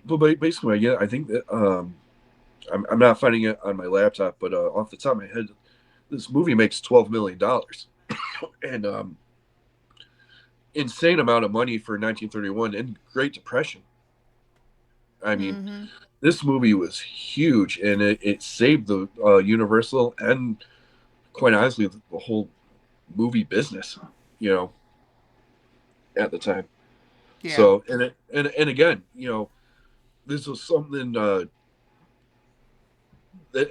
But basically, yeah, I think that I'm not finding it on my laptop, but off the top of my head, this movie makes $12 million, and insane amount of money for 1931 and Great Depression. I mean, Mm-hmm. this movie was huge, and it saved the Universal and quite honestly the whole movie business. You know, at the time. Yeah. So and again, this was something that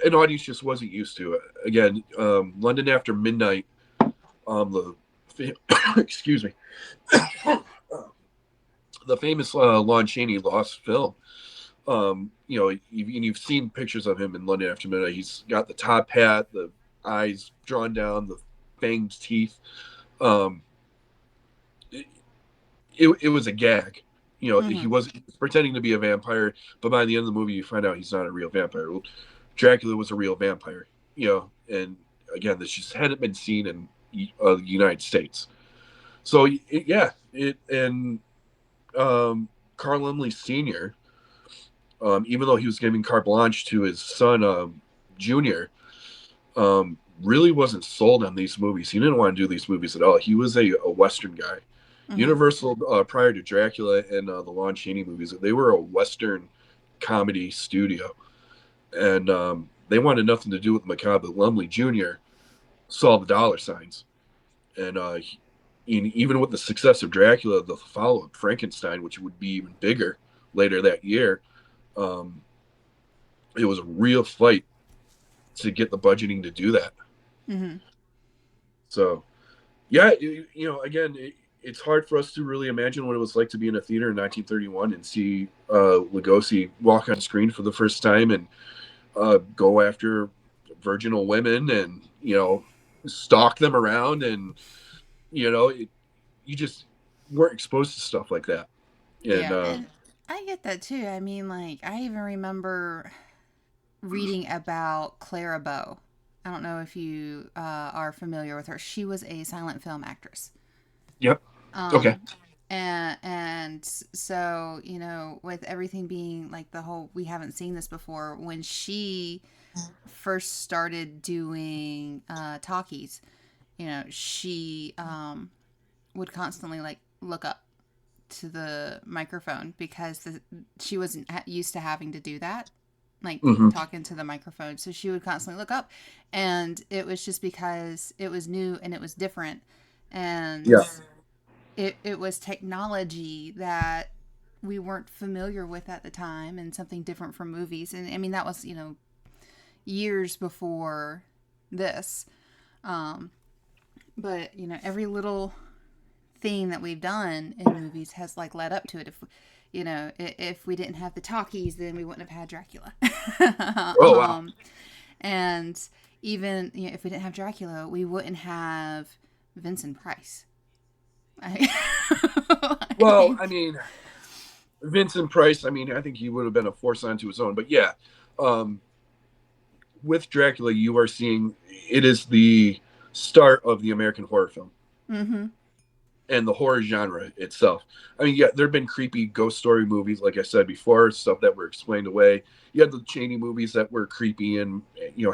an audience just wasn't used to. Again, London After Midnight, the excuse me, the famous Lon Chaney lost film. You've seen pictures of him in London After Midnight. He's got the top hat, the eyes drawn down, the fanged teeth. Um, it was a gag. Mm-hmm. He was pretending to be a vampire, but by the end of the movie, you find out he's not a real vampire. Well, Dracula was a real vampire. And again, this just hadn't been seen in the United States. So yeah, it and Carl Lumley Sr. Even though he was giving carte blanche to his son Junior, really wasn't sold on these movies. He didn't want to do these movies at all. He was a Western guy. Mm-hmm. Universal, prior to Dracula and the Lon Chaney movies, they were a Western comedy studio, and they wanted nothing to do with macabre. But Lumley Jr. saw the dollar signs, and even with the success of Dracula, the follow-up Frankenstein, which would be even bigger later that year, um, it was a real fight to get the budgeting to do that. Mm-hmm. So yeah, again, it's hard for us to really imagine what it was like to be in a theater in 1931 and see Lugosi walk on screen for the first time and go after virginal women and stalk them around, and you just weren't exposed to stuff like that. And Yeah, and I get that too. I mean, like, I even remember reading about Clara Bow. I don't know if you are familiar with her. She was a silent film actress. yep, okay, Um, and so, with everything being like the whole, we haven't seen this before, when she first started doing talkies, she would constantly like look up to the microphone because she wasn't used to having to do that, like hmm, talking to the microphone. So she would constantly look up, and it was just because it was new and it was different, and yeah, it was technology that we weren't familiar with at the time, and something different from movies. And I mean, that was years before this. Um, but every little thing that we've done in movies has like led up to it. If we didn't have the talkies, then we wouldn't have had Dracula. oh wow. um, and even if we didn't have Dracula, we wouldn't have Vincent Price. I, I Well, mean, I mean, Vincent Price, I mean, I think he would have been a force onto his own, but yeah, um, with Dracula, you are seeing it is the start of the American horror film mm-hmm. and the horror genre itself. I mean, yeah, there have been creepy ghost story movies, like I said before, stuff that were explained away. You had the Chaney movies that were creepy and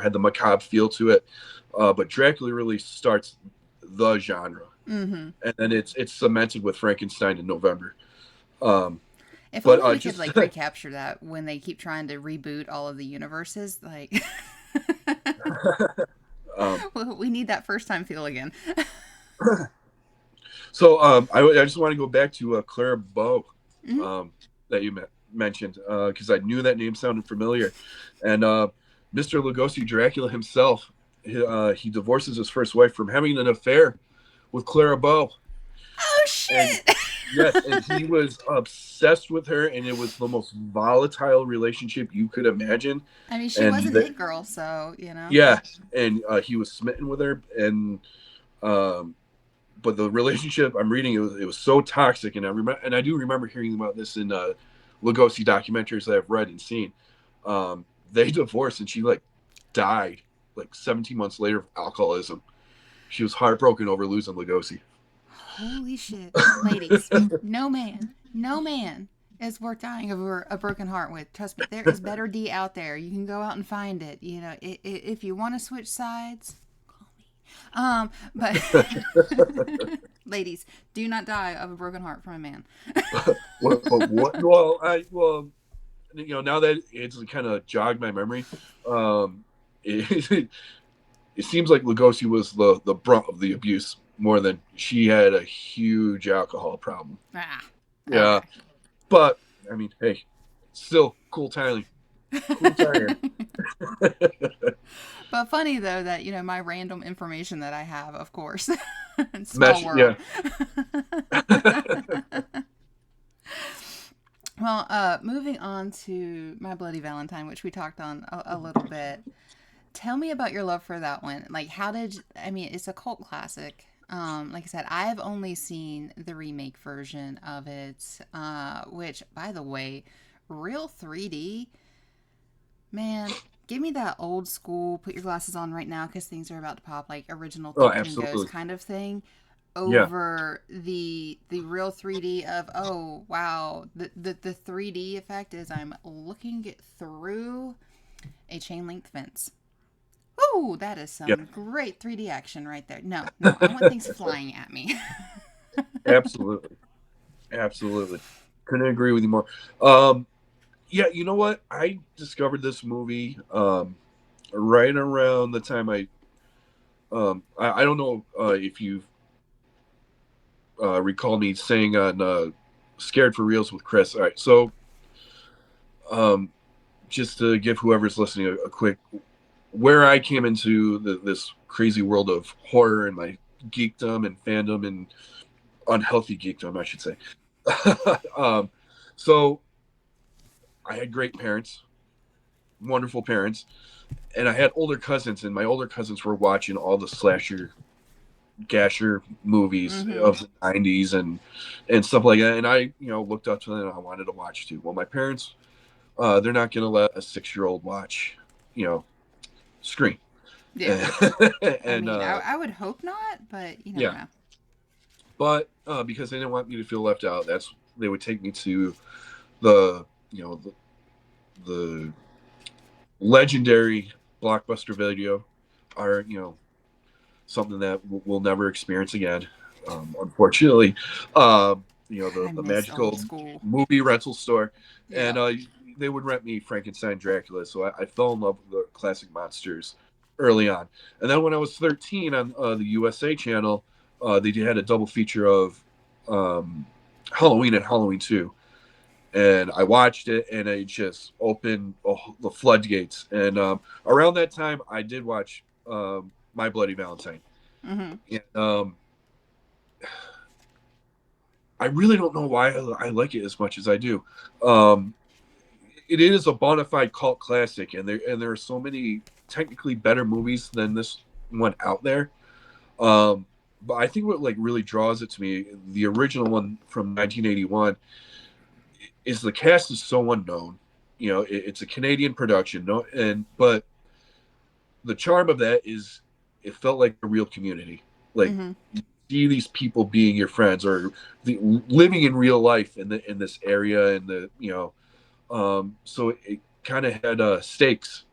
had the macabre feel to it, but Dracula really starts the genre, Mm-hmm. and then it's cemented with Frankenstein in November. Um, If but only we could just like recapture that when they keep trying to reboot all of the universes. Like, um, we need that first time feel again. so I just want to go back to Clara Bow, Mm-hmm. um, that you mentioned, because I knew that name sounded familiar, and Mr. Lugosi Dracula himself, he divorces his first wife from having an affair with Clara Bow, Oh and shit! yes, and he was obsessed with her, and it was the most volatile relationship you could imagine, I mean, she was and an it girl, so you know. yeah, and he was smitten with her, and um, but the relationship I'm reading, it was so toxic, and I do remember hearing about this in Lugosi documentaries that I've read and seen. They divorced, and she like died like 17 months later of alcoholism. She was heartbroken over losing Lugosi. Holy shit, ladies! No man, no man It's worth dying over a broken heart with. Trust me, there is better D out there. You can go out and find it. You know, if you want to switch sides, call me. But ladies, do not die of a broken heart from a man. What? Well, now that it's kind of jogged my memory, it, it seems like Lugosi was the brunt of the abuse more than she had a huge alcohol problem. Ah, Yeah, okay. but I mean, hey, still cool timing. Cool timing. But funny though that my random information that I have, of course, small Mesh, world. yeah. Well, moving on to My Bloody Valentine, which we talked on a little bit. Tell me about your love for that one. Like, how did I mean? It's a cult classic. Like I said, I've only seen the remake version of it, which, by the way, real 3D, man. Give me that old school. Put your glasses on right now because things are about to pop. Like original Oh, Think and Ghost absolutely. kind of thing Yeah. over the real 3D of, oh wow, the 3D effect is I'm looking through a chain link fence. Ooh, that is Yeah. some great 3D action right there. No, no, I want things flying at me. Absolutely. Absolutely. Couldn't agree with you more. Um, yeah, you know what? I discovered this movie right around the time I don't know if you recall me saying on Scared for Reals with Chris. All right, so um, just to give whoever's listening a quick where I came into this crazy world of horror and my geekdom and fandom and unhealthy geekdom, I should say. um, so I had great parents, wonderful parents, and I had older cousins, and my older cousins were watching all the slasher gasher movies Mm-hmm. of the 90s and stuff like that, and I looked up to them and I wanted to watch too. Well, my parents, they're not going to let a 6-year-old watch you know Scream. Yeah. and, I and mean, I would hope not, but you never yeah, know. but because they didn't want me to feel left out, that's they would take me to the the legendary Blockbuster Video, are something that we'll never experience again, unfortunately. I The miss old magical school. movie rental store, and Yep. they would rent me Frankenstein, Dracula. So I fell in love with the classic monsters early on. And then when I was 13 on the USA channel, they had a double feature of um, Halloween and Halloween 2. And I watched it, and it just opened the floodgates. And around that time, I did watch My Bloody Valentine. Mm-hmm. And I really don't know why I like it as much as I do. Um, it is a bona fide cult classic, and there are so many technically better movies than this one out there. But I think what like really draws it to me, the original one from 1981, is the cast is so unknown. It's a Canadian production, no, and but the charm of that is it felt like a real community. Like Mm-hmm. see these people being your friends or living in real life in this area and so it kind of had stakes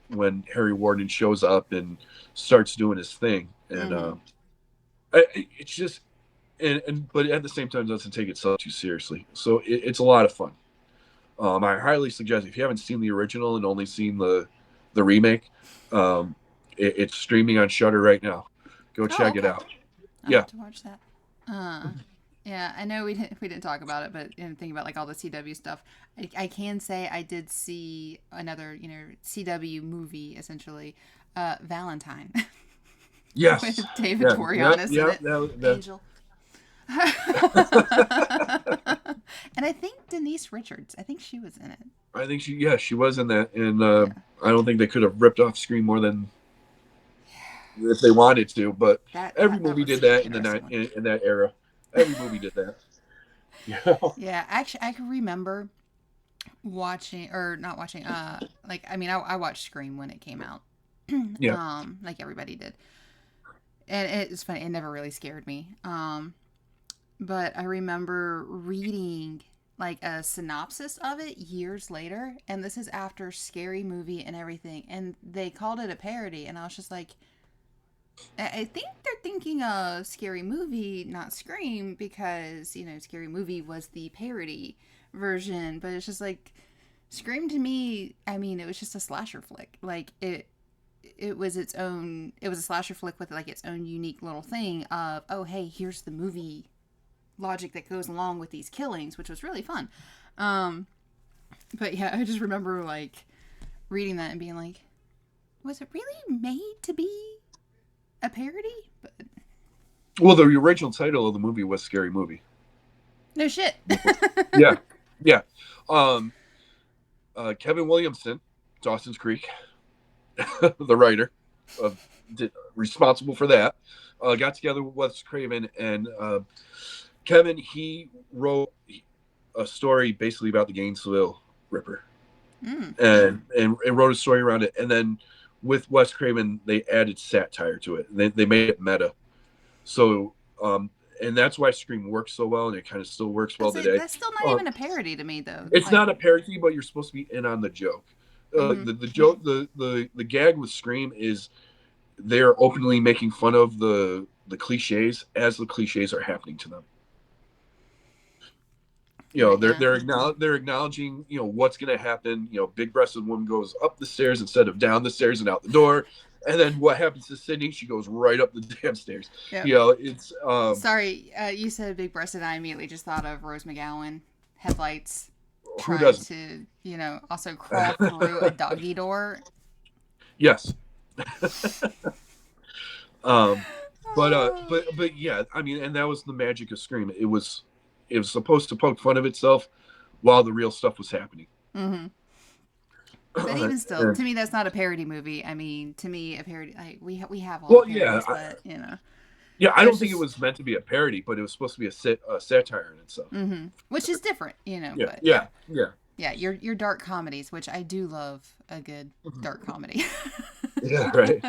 when Harry Warden shows up and starts doing his thing and Mm-hmm. it's just and but at the same time doesn't take itself too seriously, so it's a lot of fun. I highly suggest if you haven't seen the original and only seen the remake, um, it's streaming on Shutter right now. Go Oh, check it okay. out. I'll Yeah. have to watch that. Yeah, I know we didn't talk about it, but thinking about like all the CW stuff, I can say I did see another CW movie essentially, Valentine, Yes. with David Yeah. Yeah. Boreanaz in Yeah. it, Angel, and I think Denise Richards. I think she was in it. I think she was in that, and Yeah, I don't think they could have ripped off Scream more than if they wanted to. But that every that that movie was did an that in the interesting one. in that era. Every movie did that. Yeah. Yeah, actually, I can remember watching or not watching. Like I mean, I watched Scream when it came out, Yeah. like everybody did, and it's funny. It never really scared me. But I remember reading like a synopsis of it years later, and this is after Scary Movie and everything, and they called it a parody, and I was just like, I think they're thinking of Scary Movie, not Scream, because Scary Movie was the parody version, but it's just like Scream to me. I mean, it was just a slasher flick. Like it was its own. It was a slasher flick with like its own unique little thing of, oh hey, here's the movie logic that goes along with these killings, which was really fun. Um, but yeah, I just remember like reading that and being like, was it really made to be a parody? But Well, the original title of the movie was Scary Movie. no shit. Yeah, yeah. Um, Kevin Williamson, Dawson's Creek, the writer, uh, responsible for that, got together with Wes Craven, and Kevin, he wrote a story basically about the Gainesville Ripper, Mm. and wrote a story around it, and then with Wes Craven, they added satire to it. They made it meta. So, and that's why Scream works so well, and it kind of still works well today. That's still not even a parody to me, though. It's Like, not a parody, but you're supposed to be in on the joke. mm-hmm. The joke, the gag with Scream is they're openly making fun of the cliches as the cliches are happening to them. But yeah, They're acknowledging what's going to happen. Big breasted woman goes up the stairs instead of down the stairs and out the door, and then what happens to Sydney? She goes right up the damn stairs. yep. It's Sorry, you said big breasted. I immediately just thought of Rose McGowan headlights who trying doesn't? to also crawl through a doggy door. Yes. um, but yeah, I mean, and that was the magic of Scream. It was supposed to poke fun of itself while the real stuff was happening. Mm-hmm. But even still, to me, that's not a parody movie. I mean, to me, a parody, like we have all Well, the yeah, parodies, but yeah, I there's don't think it just was meant to be a parody, but it was supposed to be a satire in itself. which is different, Yeah, But yeah, yeah, yeah, your dark comedies, which I do love a good dark comedy. yeah, right.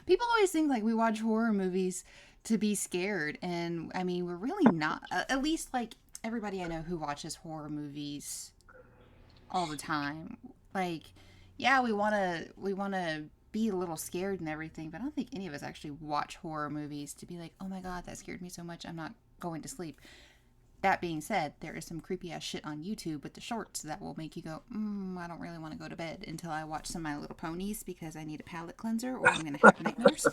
People always think like we watch horror movies to be scared, and I mean we're really not. At least like everybody I know who watches horror movies all the time, like yeah, we wanna be a little scared and everything, but I don't think any of us actually watch horror movies to be like, oh my god, that scared me so much, I'm not going to sleep. That being said, there is some creepy ass shit on YouTube with the shorts that will make you go, I don't really want to go to bed until I watch some of My Little Ponies because I need a palate cleanser or I'm going to have nightmares.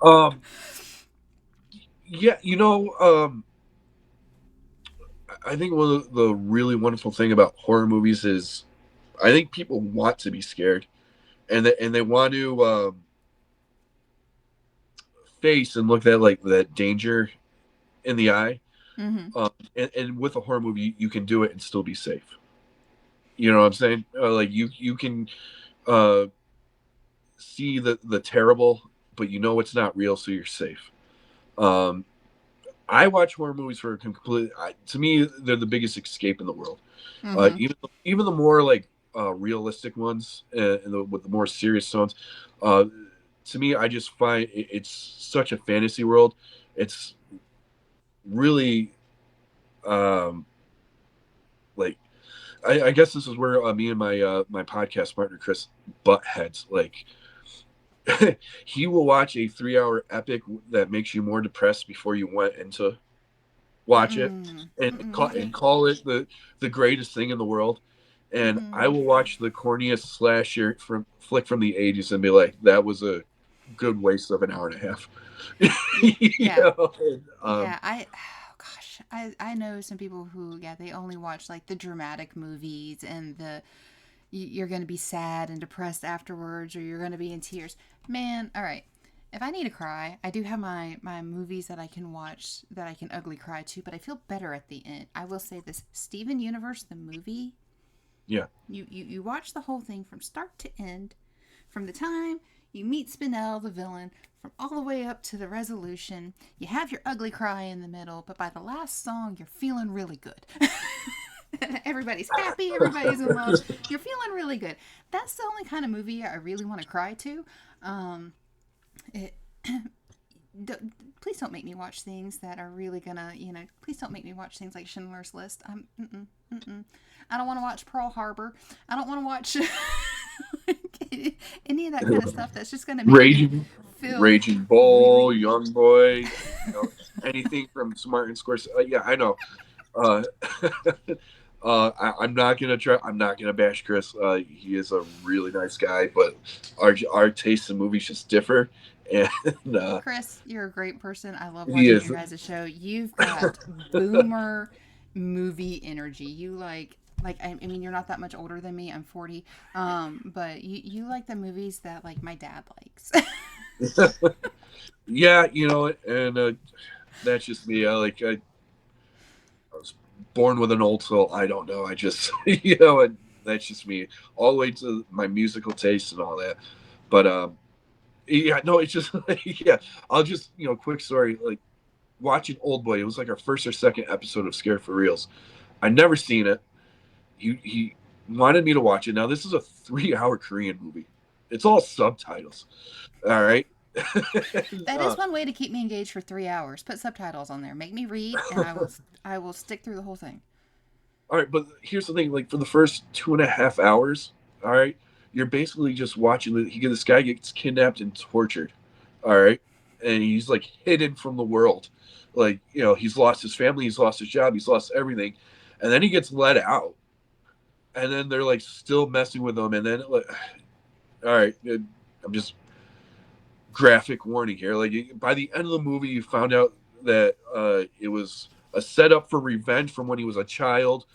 um, yeah, I think one of the really wonderful thing about horror movies is I think people want to be scared, and they want to face and look at like that danger in the eye. Mm-hmm. And with a horror movie, you can do it and still be safe. You know what I'm saying? Like you can uh, see the terrible, but you know it's not real, so you're safe. Um, I watch horror movies for a complete. To me, they're the biggest escape in the world. Mm-hmm. Even the more like realistic ones and with the more serious tones. Uh, to me, I just find it's such a fantasy world. It's really like I guess this is where me and my podcast partner Chris butt heads. Like he will watch a 3 hour epic that makes you more depressed before you went into watch it, Mm-mm. and Mm-mm. call it the greatest thing in the world. And Mm-mm. I will watch the corniest slasher from flick from the 80s and be like, that was a good waste of an hour and a half. You Yeah. know? Yeah. Oh gosh, I know some people who, yeah, they only watch like the dramatic movies and you're going to be sad and depressed afterwards or you're going to be in tears. Man, all right. If I need to cry, I do have my movies that I can watch that I can ugly cry to, but I feel better at the end. I will say this, Steven Universe, the movie, Yeah. you watch the whole thing from start to end, from the time you meet Spinell, the villain, from all the way up to the resolution. You have your ugly cry in the middle, but by the last song, you're feeling really good. Everybody's happy, everybody's in love. You're feeling really good. That's the only kind of movie I really want to cry to. It, please don't make me watch things that are really gonna, please don't make me watch things like Schindler's List. Mm-mm. I don't want to watch Pearl Harbor. I don't want to watch any of that kind of stuff that's just gonna make me Raging, feel Raging Bull, really. Young Boy, anything from Smart and Squares. Yeah, I know. Uh, I'm not gonna try. I'm not gonna bash Chris. He is a really nice guy, but our tastes in movies just differ, and Chris, you're a great person. I love he watching your is. guys' show. You've got boomer movie energy. You I mean, you're not that much older than me. I'm 40. But you like the movies that like my dad likes. Yeah, and that's just me. I was born with an old soul. I don't know. I just and that's just me. All the way to my musical taste and all that. But yeah, no, it's just yeah. I'll just quick story. Like watching Old Boy, it was like our first or second episode of Scared for Reals. I never seen it. He wanted me to watch it. Now this is a 3 hour Korean movie. It's all subtitles. All right. That is uh, one way to keep me engaged for 3 hours. Put subtitles on there. Make me read, and I will stick through the whole thing. all right, but here's the thing: like for the first 2.5 hours, all right, you're basically just watching. This guy gets kidnapped and tortured, all right, and he's like hidden from the world. Like he's lost his family, he's lost his job, he's lost everything, and then he gets let out, and then they're like still messing with him, and then like, all right, I'm just graphic warning here. Like by the end of the movie, you found out that it was a setup for revenge from when he was a child.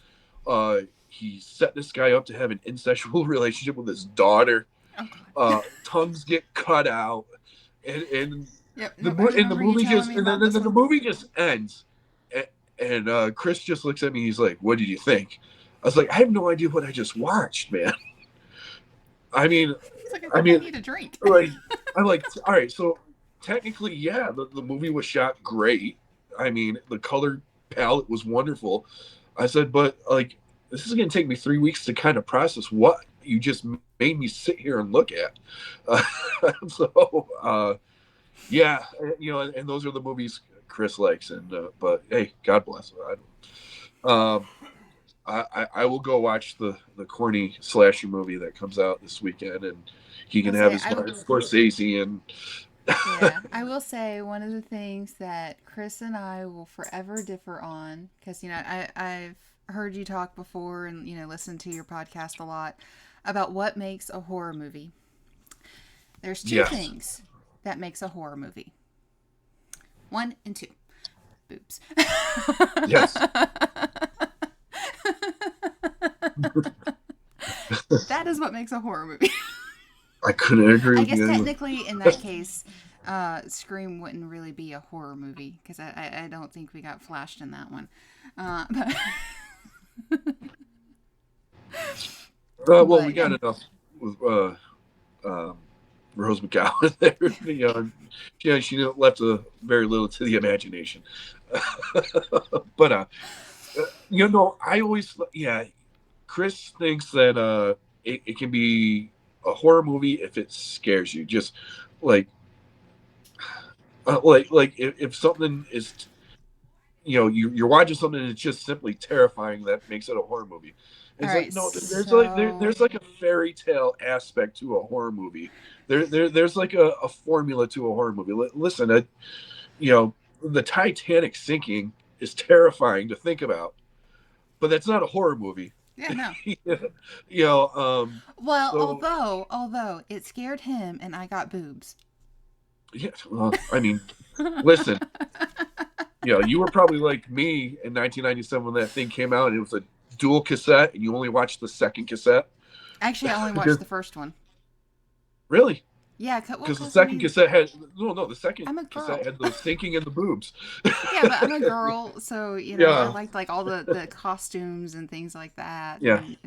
He set this guy up to have an incestual relationship with his daughter. Oh God. Tongues get cut out, and Yep. the Nope. I and the remember you movie telling just me and then, about then this the one. movie just ends, and Chris just looks at me. He's like, "What did you think?" I was like, "I have no idea what I just watched, man." I mean, He's like, I I think I mean, need a drink. like, I'm like, all right, so technically, yeah, the movie was shot great. I mean, the color palette was wonderful. I said, but like, this is going to take me 3 weeks to kind of process what you just made me sit here and look at. Uh, so, yeah, and those are the movies Chris likes. And but hey, God bless. I don't. I will go watch the corny slasher movie that comes out this weekend, and he I'll can have say his Martin Scorsese and yeah, I will say one of the things that Chris and I will forever differ on, because I've heard you talk before and listen to your podcast a lot about what makes a horror movie. There's two yes, things that makes a horror movie. One and two. Boobs. yes. That is what makes a horror movie. I couldn't agree I with guess you anymore. technically, in that case, Scream wouldn't really be a horror movie because I don't think we got flashed in that one. But, Well, we but yeah. got enough with um, Rose McGowan there. She left very little to the imagination. But I always Chris thinks that it can be a horror movie if it scares you. Just like if something is you're watching something and it's just simply terrifying, that makes it a horror movie. All It's like right. no, there's So, like a fairy tale aspect to a horror movie. There's like a formula to a horror movie. Listen, you know the Titanic sinking is terrifying to think about, but that's not a horror movie. yeah, no. you Well, so although it scared him and I got boobs. yeah, well, I mean, listen, you were probably like me in 1997 when that thing came out and it was a dual cassette and you only watched the second cassette. Actually, I only watched Because the first one. really, Yeah, well, because the because I second mean, cassette had no, the second I'm a cassette girl. had the sinking and the boobs. Yeah, but I'm a girl, so I Yeah, liked like all the costumes and things like that, yeah. and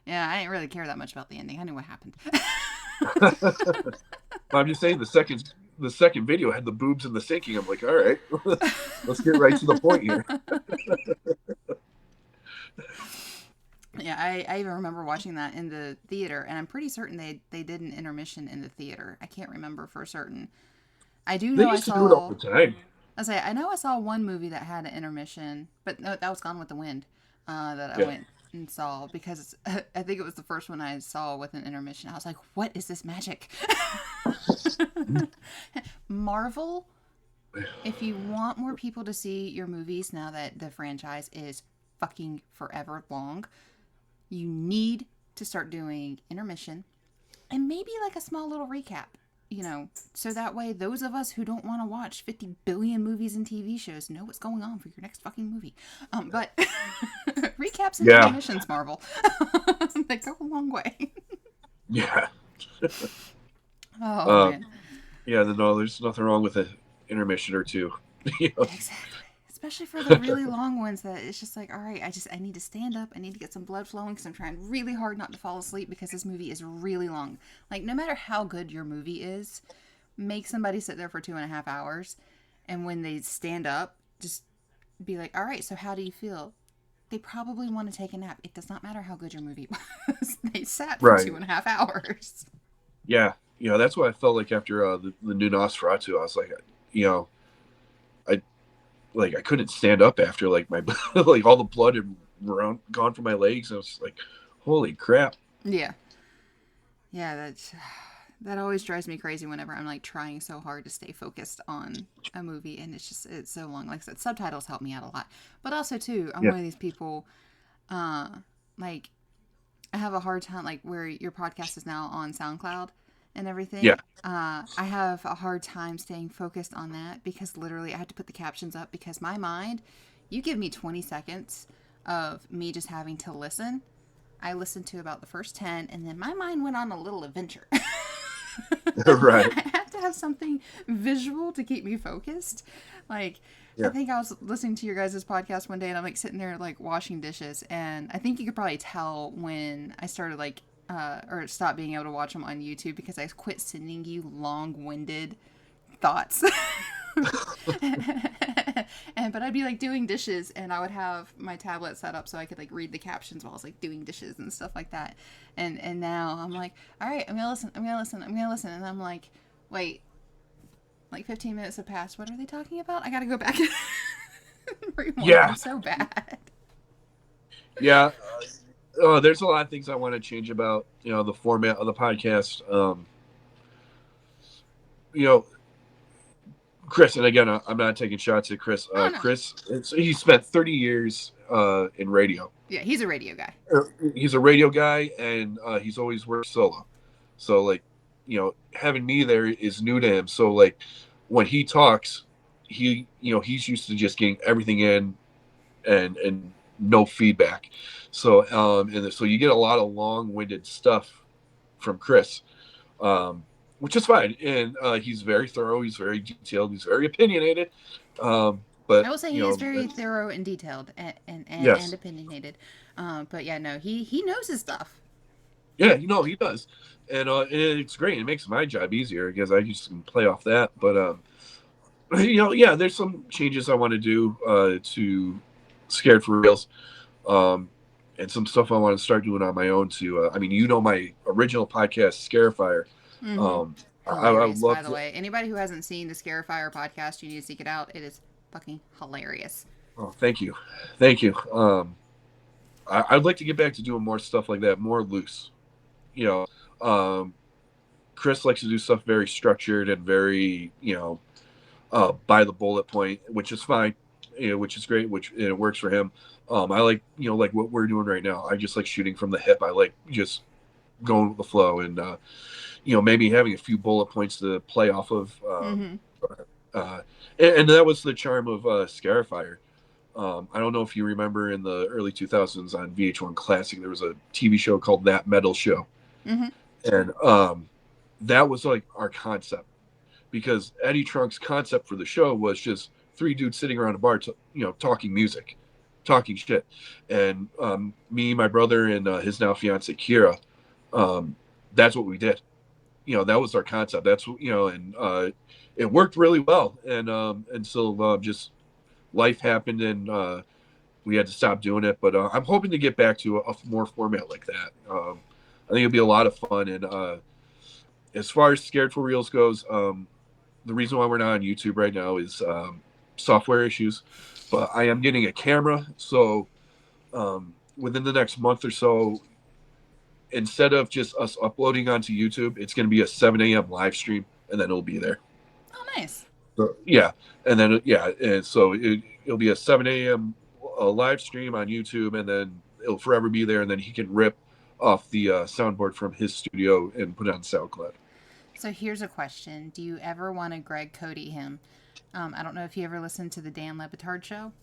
yeah, I didn't really care that much about the ending. I knew what happened. I'm just saying the second video had the boobs and the sinking. I'm like, all right, let's get right to the point here. Yeah, I even remember watching that in the theater, and I'm pretty certain they did an intermission in the theater. I can't remember for certain, I do They know I used to do it all saw. the time. I know I saw one movie that had an intermission, but no, that was Gone with the Wind. That I Yeah. went and saw because I think it was the first one I saw with an intermission. I was like, "What is this magic?" Marvel, if you want more people to see your movies now that the franchise is fucking forever long, you need to start doing intermission and maybe like a small little recap, so that way those of us who don't want to watch 50 billion movies and TV shows know what's going on for your next fucking movie. But recaps and Yeah. intermissions, Marvel, they go a long way. Yeah. Oh, Um, man. yeah, no, there's nothing wrong with an intermission or two. You know? Exactly. Especially for the really long ones that it's just like, all right, I need to stand up. I need to get some blood flowing because I'm trying really hard not to fall asleep because this movie is really long. Like, no matter how good your movie is, make somebody sit there for 2.5 hours. And when they stand up, just be like, all right, so how do you feel? They probably want to take a nap. It does not matter how good your movie was. They sat for Right. 2.5 hours. Yeah. That's what I felt like after the new Nosferatu. I was like, you know, I I couldn't stand up after like my like all the blood had gone from my legs. And I was just like, holy crap. Yeah. Yeah, that always drives me crazy whenever I'm like trying so hard to stay focused on a movie and it's so long. Like I said, subtitles help me out a lot. But also too, I'm Yeah. one of these people uh like I have a hard time like where your podcast is now on SoundCloud and Yeah. everything. I have a hard time staying focused on that because literally I had to put the captions up because my mind, you give me 20 seconds of me just having to listen. I listened to about the first 10 and then my mind went on a little adventure. Right. I have to have something visual to keep me focused. Like, I Yeah. think I was listening to your guys' podcast one day and I'm like sitting there like washing dishes. And I think you could probably tell when I started like, or stopped being able to watch them on YouTube because I quit sending you long winded thoughts. And but I'd be like doing dishes and I would have my tablet set up so I could like read the captions while I was like doing dishes and stuff like that. And now I'm like, all right, I'm gonna listen, I'm gonna listen, I'm gonna listen, and I'm like, wait, like 15 minutes have passed. What are they talking about? I gotta go back and rewind. I'm Yeah. so bad. Yeah. There's a lot of things I want to change about the format of the podcast. You know, Chris, and again, I'm not taking shots at Chris. Oh no, Chris, he spent 30 years in radio. yeah, he's a radio guy. He's a radio guy, and he's always worked solo. So, like, having me there is new to him. So, like, when he talks, he's used to just getting everything in and no feedback. So, and so you get a lot of long-winded stuff from Chris. Which is fine. And he's very thorough. He's very detailed. He's very opinionated. I But will say he is very thorough and detailed and yes, opinionated. But yeah, no, he knows his stuff. yeah, he does, and it's great. It makes my job easier because I just can play off that. But yeah, there's some changes I want to do to Scared for Reals, um, and some stuff I want to start doing on my own. To I mean, my original podcast, Scarefire. Mm-hmm. Um, I would Hilarious, by love the to. way. Anybody who hasn't seen the Scarefire podcast, you need to seek it out. It is fucking hilarious. Oh, thank you. I'd like to get back to doing more stuff like that, more loose. You know, Chris likes to do stuff very structured and very, by the bullet point, which is fine, which is great, which it works for him. I like, like what we're doing right now. I just like shooting from the hip. I like just going with the flow and, maybe having a few bullet points to play off of. Mm-hmm. Uh, and that was the charm of Scarifire. I don't know if you remember in the early 2000s on VH1 Classic, there was a TV show called That Metal Show. Mm-hmm. And that was like our concept because Eddie Trunk's concept for the show was just three dudes sitting around a bar, talking music, talking shit. And me, my brother, and his now fiance Kira, that's what we did. That was our concept. That's what, and it worked really well. And so just life happened and we had to stop doing it. But I'm hoping to get back to a more format like that. I think it'll be a lot of fun. And as far as Scared for Reals goes, the reason why we're not on YouTube right now is software issues. But I am getting a camera, so within the next month or so, instead of just us uploading onto YouTube, it's going to be a 7 a.m. live stream, and then it'll be there. Oh, nice. So, yeah, and then and so it'll be a 7 a.m. Live stream on YouTube, and then it'll forever be there. And then he can rip off the soundboard from his studio and put it on SoundCloud. So here's a question: do you ever want to Greg Cody him? I don't know if you ever listened to the Dan Lebitard show.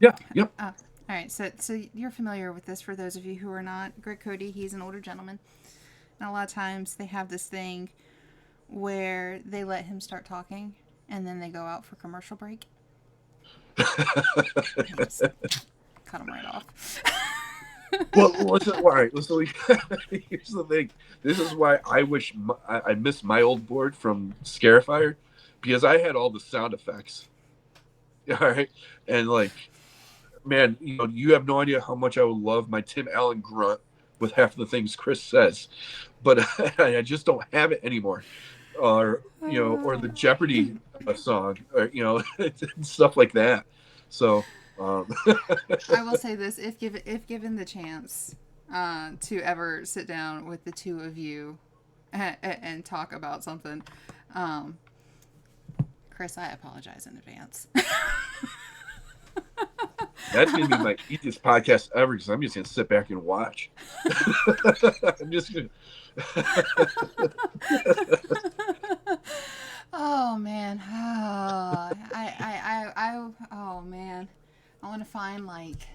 Yeah, yep. All right, so you're familiar with this. For those of you who are not, Greg Cody, he's an older gentleman, and a lot of times they have this thing where they let him start talking, and then they go out for commercial break. Just cut him right off. Well, listen, all right. So here's the thing. This is why I wish I missed my old board from Scarifier, because I had all the sound effects. All right, and like, man, you have no idea how much I would love my Tim Allen grunt with half the things Chris says, but I just don't have it anymore. Or or the Jeopardy song, or stuff like that. So I will say this: if given the chance to ever sit down with the two of you and talk about something, Chris, I apologize in advance. that's gonna be my easiest podcast ever, because I'm just gonna sit back and watch. I'm just gonna. Oh man, oh man, I want to find like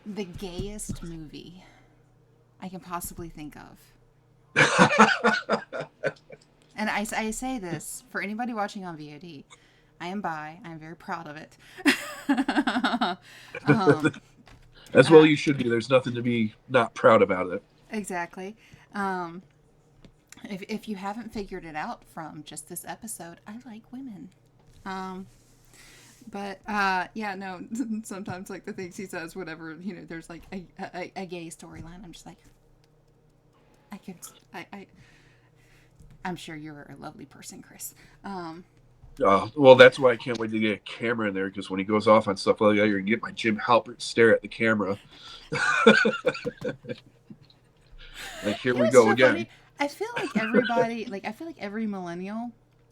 the gayest movie I can possibly think of. And I say this for anybody watching on VOD. I am bi. I'm very proud of it. As well, you should be. There's nothing to be not proud about it. Exactly. If you haven't figured it out from just this episode, I like women. But yeah, no. Sometimes like the things he says, whatever, there's like a gay storyline. I'm just like, I'm sure you're a lovely person, Chris. Well, that's why I can't wait to get a camera in there, because when he goes off on stuff like that, you're gonna get my Jim Halpert stare at the camera. Like, here we go again. Funny. I feel like everybody, I feel like every millennial,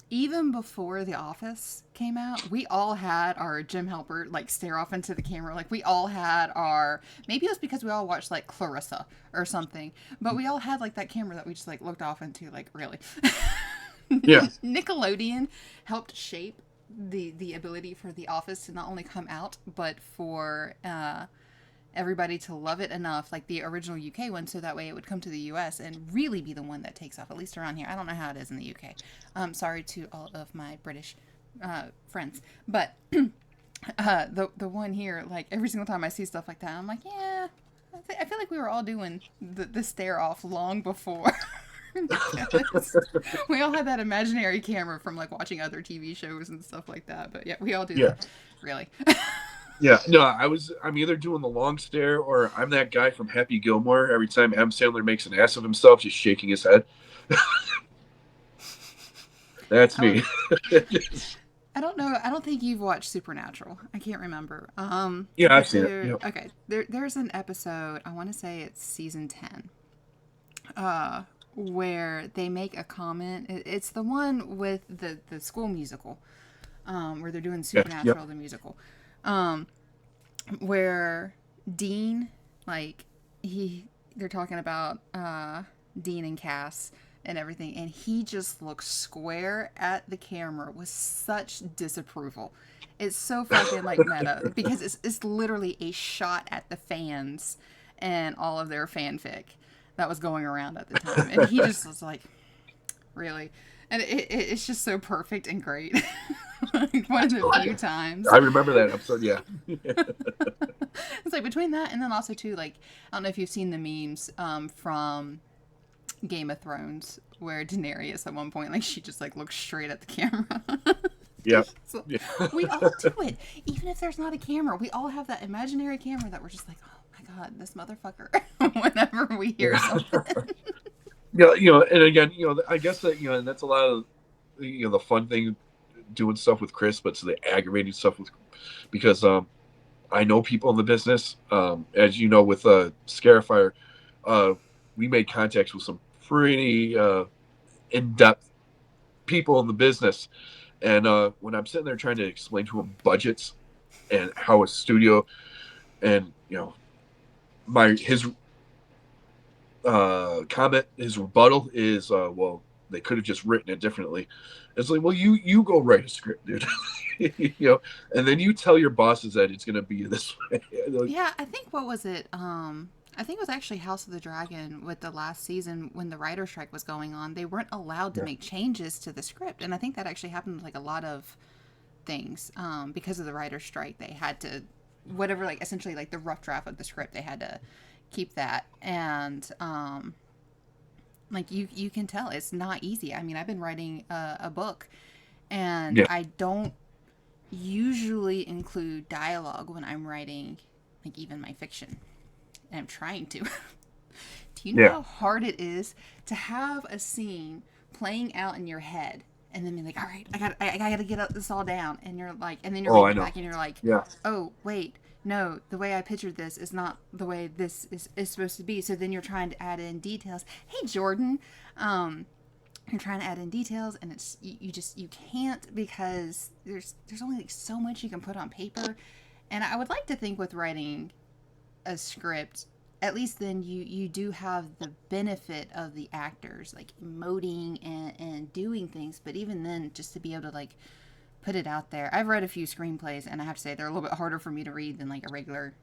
even before The Office came out, we all had our Jim Halpert stare off into the camera. Like, we all had our, maybe it was because we all watched Clarissa or something, but we all had that camera that we just looked off into, really. Yeah. Nickelodeon helped shape the ability for The Office to not only come out, but for everybody to love it enough, like the original UK one, so that way it would come to the US and really be the one that takes off, at least around here. I don't know how it is in the UK. Sorry to all of my British friends, but the one here, every single time I see stuff like that, I'm like, yeah, I feel like we were all doing the stare off long before. We all had that imaginary camera from watching other TV shows and stuff like that. But yeah, we all do that. Really. Yeah, no, I'm either doing the long stare, or I'm that guy from Happy Gilmore. Every time Adam Sandler makes an ass of himself, just shaking his head. That's me. I don't know. I don't think you've watched Supernatural. I can't remember. Yeah, I've seen it. Yep. Okay, there's an episode. I want to say it's season 10. Where they make a comment. It's the one with the school musical, where they're doing Supernatural, the musical, where Dean, they're talking about Dean and Cass and everything, and he just looks square at the camera with such disapproval. It's so fucking meta, because it's literally a shot at the fans and all of their fanfic that was going around at the time, and he just was like, really, and it's just so perfect and great. One of the few times I remember that episode. Yeah. It's between that and then also too, I don't know if you've seen the memes from Game of Thrones, where Daenerys at one point, she just looks straight at the camera. Yeah. So, yeah. We all do it, even if there's not a camera. We all have that imaginary camera that we're just oh my god, this motherfucker. Whenever we hear something. Yeah, and again, I guess that, and that's a lot of the fun thing doing stuff with Chris, but it's the aggravating stuff with because I know people in the business. As you know, with Scarifier, uh, we made contacts with some pretty in depth people in the business, and when I'm sitting there trying to explain to them budgets and how a studio and my his comment, his rebuttal is, well, they could have just written it differently. It's like, well, you go write a script, dude. And then you tell your bosses that it's gonna be this way. Like, Yeah, I think what was it? I think it was actually House of the Dragon with the last season when the writer strike was going on. They weren't allowed to yeah, make changes to the script, and I think that actually happened with like a lot of things because of the writer strike. They had to whatever like essentially like the rough draft of the script. They had to keep that, and like you can tell it's not easy. I mean, I've been writing a book, and yeah. I don't usually include dialogue when I'm writing, like even my fiction. And I'm trying to. Do you know Yeah. how hard it is to have a scene playing out in your head and then be like, all right, I gotta get this all down, and you're like, and then you're Oh, reading I it know. back, and you're like, Yeah. oh wait, no, the way I pictured this is not the way this is supposed to be. So then you're trying to add in details. Hey Jordan, um, you're trying to add in details, and it's you just you can't because there's only like so much you can put on paper. And I would like to think with writing a script, at least then you do have the benefit of the actors like emoting and doing things, but even then just to be able to like put it out there. I've read a few screenplays and I have to say they're a little bit harder for me to read than like a regular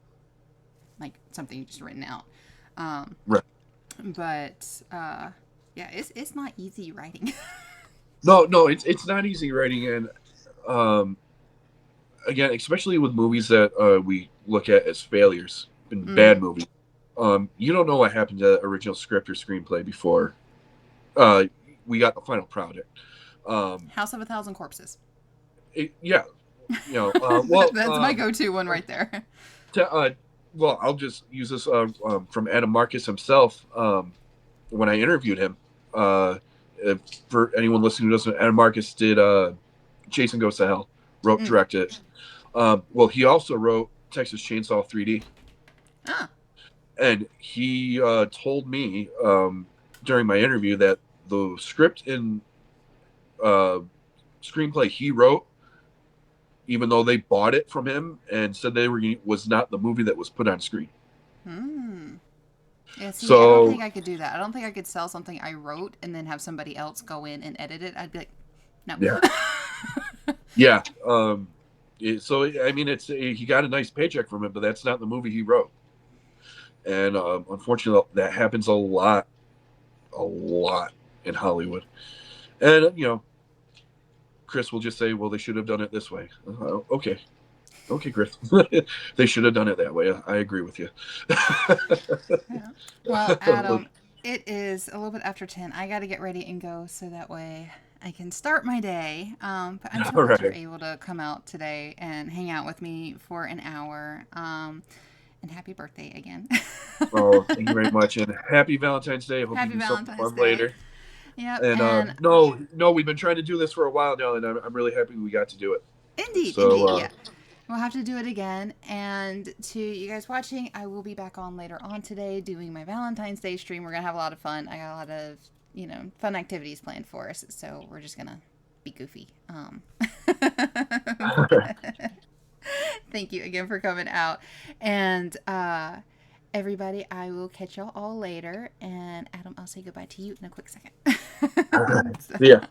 like something just written out. um, Right. but yeah, it's not easy writing. No, no, it's not easy writing, and um, again, especially with movies that we look at as failures and Mm-hmm. bad movies. You don't know what happened to the original script or screenplay before we got the final product. Um, House of a Thousand Corpses. yeah, well, That's my go-to one right there. to, well, I'll just use this from Adam Marcus himself. When I interviewed him, uh, if, for anyone listening who doesn't, Adam Marcus did Jason Goes to Hell, wrote, Mm. directed. Well, he also wrote Texas Chainsaw 3D, Ah. and he told me during my interview that the script and uh, screenplay he wrote, even though they bought it from him and said they were was not the movie that was put on screen. Hmm. Yeah, see, I don't So think I could do that. I don't think I could sell something I wrote and then have somebody else go in and edit it. I'd be like, no. yeah, yeah. So I mean, it's he got a nice paycheck from it, but that's not the movie he wrote. And unfortunately, that happens a lot in Hollywood. And Chris will just say, "Well, they should have done it this way." Okay, okay, Chris, they should have done it that way. I agree with you. Yeah. Well, Adam, it is a little bit after 10. I got to get ready and go so that way I can start my day. But I'm so All glad you're right. able to come out today and hang out with me for an hour. And happy birthday again. Oh, thank you very much, and happy Valentine's Day. I hope you Happy do something Valentine's fun Day. later. Yep. And And no, no, we've been trying to do this for a while now, and I'm really happy we got to do it. indeed, So, indeed, yeah. We'll have to do it again. And to you guys watching, I will be back on later on today doing my Valentine's Day stream. We're going to have a lot of fun. I got a lot of, fun activities planned for us. So we're just going to be goofy. Thank you again for coming out. And everybody, I will catch y'all all later. And Adam, I'll say goodbye to you in a quick second. yeah.